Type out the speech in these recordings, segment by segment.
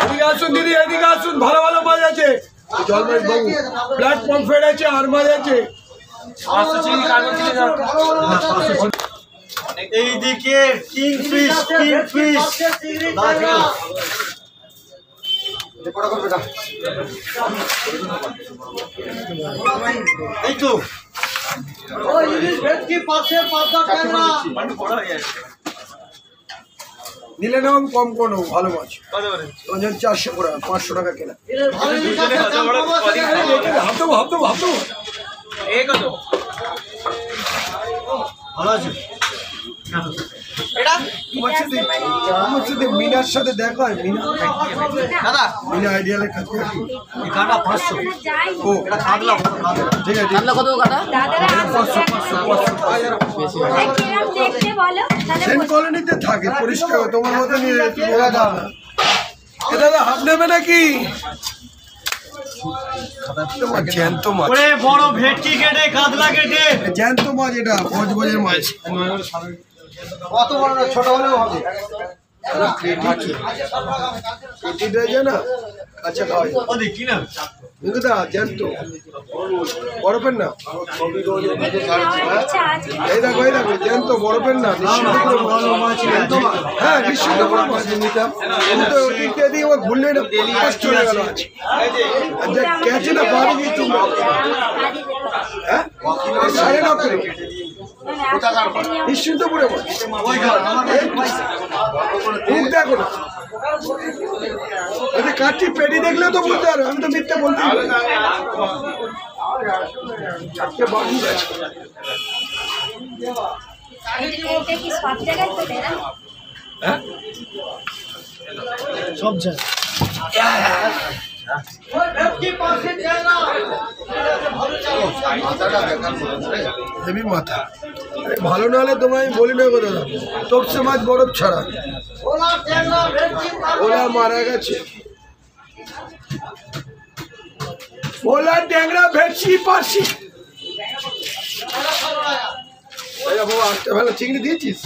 এদিকে আসুন দিদি, এদিকে আসুন, ভালো ভালো মাছ আছে। জলমাছ বাবু, ব্ল্যাক পমফ্রেট আছে, আর মাছ আছে। এইদিকে কিংফিশ, কিংফিশ এই তো নিলে নাও, আমি কম করে নেবো। ভালো মাছ 400 করে, 500 টাকা কেনা। ভাবতেবো ভাবতেবো ভাবতেবো ভালো আছে। মিনার সাথে দেখা হয়। মিনা দাদা মিনা আইডিয়ালের কাছে কাটা 500। ও এটা কাটলা ঠিক আছে। কত কাটা? সেন্ট কলোনিতে থাকে, পরিষ্কার তোমার মতো নিয়ে দাদা হাফ নেবে নাকি? জ্যান্ত মাছ, বড় ভেটকি কেটে কাতলা কেটে জ্যান্ত মাছ, এটা বজবজের মাছ। কত বড় না, ছোট হলেও হবে। না আচ্ছা খাওয়া কি না দা জ্যান্ত বরফের না। এই দেখো এই দেখো জ্যান্ত বরফের না, হ্যাঁ নিশ্চিত করে মাছ নিতাম। কিন্তু ওদিকে দিয়ে আমার ঘুরলে না চলে গেল। গেছে না বাড়ি গিয়ে তুমি, হ্যাঁ 9.5 করে নিশ্চিন্তপুরে মাছ। মুখ দেখো না, কাঠি পেটি দেখলেও তো বুঝতে পারো, আমি তো মিথ্যে বলতে সব হেভি মাথা। ভালো না হলে তোমায় বলি না কথা, তোপসে মাছ বরফ ছাড়া। ওলা মারা গেছে, ওলা ট্যাংরা ভেটকি পার্সি। বাবা আটটা বেলা চিংড়ি দিয়েছিস?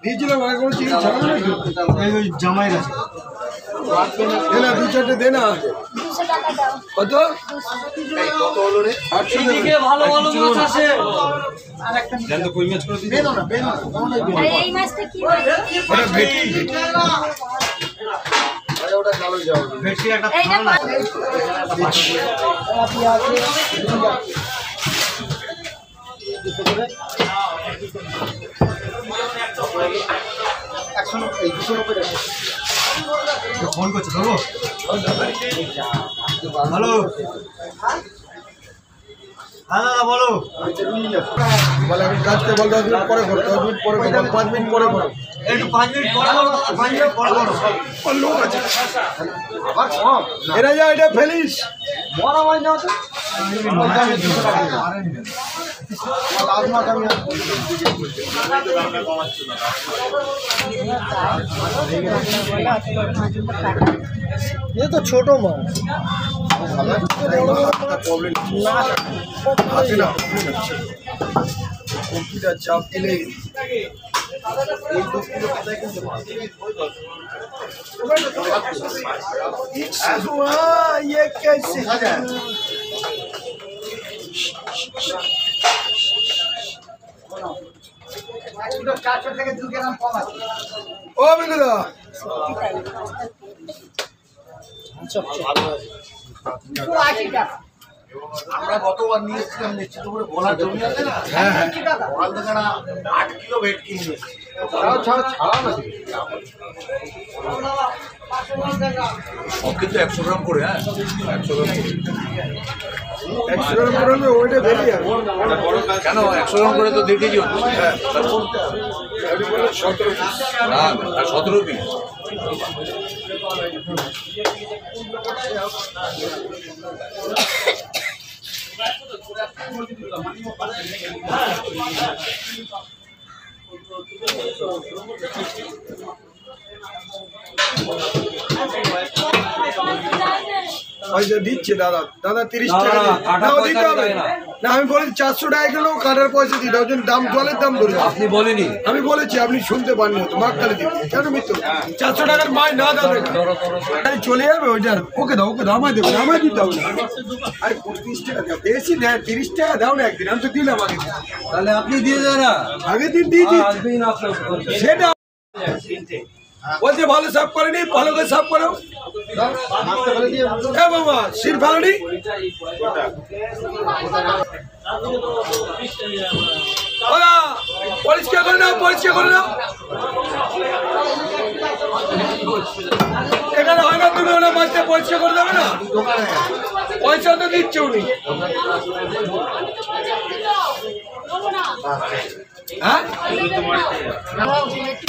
দিয়েছিলাম, আর কোনো চিংড়ি ছাড়া নাকি? জামাই গেছে দে না, 2-4টে দে না। কত কত হলো রে? 800। ভালো ভালো মাছ আছে। এই মাছটা কি ওটা ভেটকি, ভেটকি একটা ফোন করছে ধরবো। হ্যালো হ্যাঁ দাদা বলো। বলে আমি কাজকে বল 10 মিনিট পরে করো, 10 মিনিট পরে করো, 5 মিনিট পরে করো। একটু 5 মিনিট পরে করো, 5 মিনিট পরে করো। লোক আছে এরা যা, এটা ফেলিস বড় হয় না তো ये तो छोटो माछ প্রবলেম হাতে না কম্পিউটার চাপ দিলে ये कैसे ও বিন্দুদা আমরা গতবার নিয়েছিলাম নিশ্চিত করে ভোলার জমি আছে না, ভোলার থেকে 8 কিলো ভেটকি নিয়েছি। কিন্তু 100 গ্রাম করে, হ্যাঁ 100 গ্রাম করে। 100 গ্রাম করে হলে ওইটা বেরিয়ে যাবে। কেন 100 গ্রাম করে তো 2 কেজি হচ্ছে। হ্যাঁ 17 না 17 পিস। পয়সা দিচ্ছে দাদা, দাদা 30 টাকা নাও দিতে হবে না। আমি বলি 400 টাকা কিলো কাটার পয়সা দিতে হবে, দাম জলের দাম ধরে আপনি বলেনি? আমি বলেছি, আপনি শুনতে পাননি তো, মাক কালে দিন কেন মিত্র 400 টাকার মাই না দাও চলে যাবে ওইটা। ওকে দাও, ওকে দাও, আমায় দেবেন, আমায় দিতে হবে না। আরে 35 টাকা দাও, বেশি দেয় 30 টাকা দাও না একদিন, আমি তো দিলাম আগে। তাহলে আপনি দিয়ে দেন না, আগের দিন দিয়েছি সেটা বলছে ভালো সাফ করেনি, ভালো করে সাফ করো। এ বাবা সিট ভালো নেই, পরিষ্কার করে নাও, পরিষ্কার করে নাও। এখানে হয় না, তুমি ওনার বাচ্চা পরিষ্কার করে দেবে না? পয়সা তো দিচ্ছে উনি। হ্যাঁ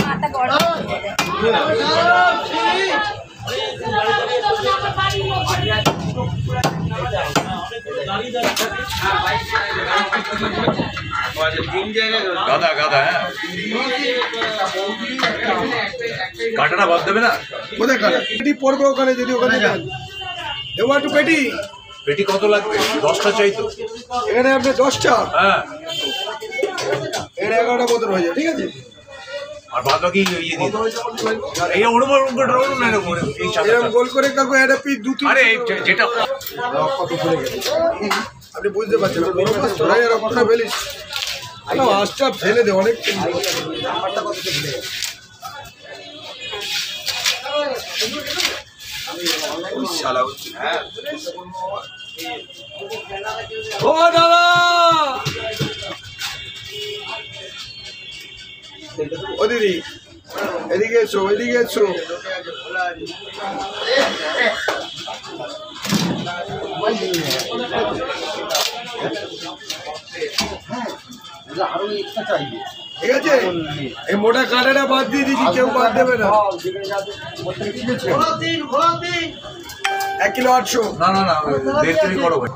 মাথা বড় গাদা গাদা, হ্যাঁ কাটাটা বাদ দেবে না? কোথায় কাটা পেটি পড়বে ওখানে, যদি ওখানে যান দেবো একটু পেটি। পেটি কত লাগবে? 10টা চাই তো। এখানে আপনার 10টা, হ্যাঁ, এখানে 11টা বোতল হয়ে যাবে, ঠিক আছে? আর বাদ বাকি ইয়ে দিয়ে দিন। এই ওরম ওরম করে ওরম না, এরকম এই সাথে এরকম গোল করে কাকু একটা পিস 2-3। আরে এই যেটা আপনি বুঝতে পারছেন না, বড় মাছ ধরাই আর রক্তটা ফেলিস, মাছটা ফেলে দে অনেক। ও দাদা, ও দিদি এদিকে এসো, এদিকে এসো। ঠিক আছে, এই মোটা কাঁটাটা বাদ দিয়ে দিচ্ছি, কেউ বাদ দেবে না। 1 কিলো 800। না না না, 1.5 কেজি করো ভাই।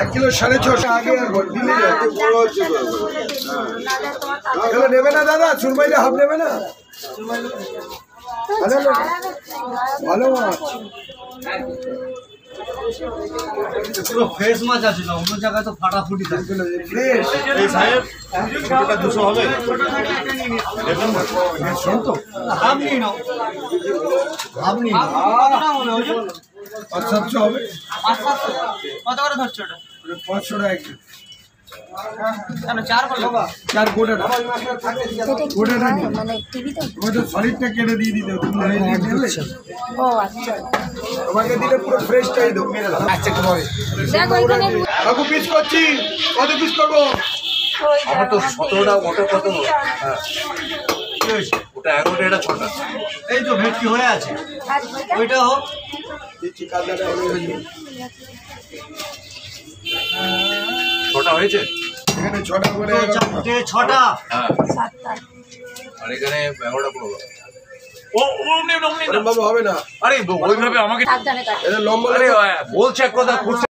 1 কিলো 650 আগে আর দিলে যাচ্ছে, বড় হচ্ছে। এগুলো নেবে না দাদা, চুরমাইলে হাফ নেবে না? ভালো না? ভালো মাছ, পুরো ফ্রেশ মাছ আছে না, অন্য জায়গায় তো ফাটাফুটি থাকে। ফ্রেশ। এই সাহেব ছোটটা 200 হবে? শোন তো, হাফ নিয়ে নাও, হাফ নিয়ে নাও। 500-700 হবে। কত করে ধরছো ওটা? 500 টাকা একটু। কেন 4 করলো? 4 গোটাটা, গোটাটা নিয়ে মানে টিভিতে। ওই তো সলিডটা কেটে দিয়ে দিতে হবে, তুমি হয়ে দিয়ে দিলে ও আচ্ছা, তোমাকে দিলে পুরো ফ্রেশটাই দেবো। দেখো এখানে কাকু পিস করছি, কত পিস করবো? আমার তো 17টা, ওটা কত? হ্যাঁ কি হয়েছে? ওটা 11টা, এটা 6টা। এই তো ভেটকি হয়ে আছে, ওইটা হোক। দিচ্ছি, কাঁদাটা হয়ে যাবে। 6টা হয়েছে? এখানে 6টা করে তো 11টা। 6টা। হ্যাঁ, 7টা। আর এখানে 11টা পড়লো। ও অমনি অমনি ওরম ভাবে হবে না, আরে ওইভাবে আমাকে এটা লম্বা আরে বলছে এক কথা, করছে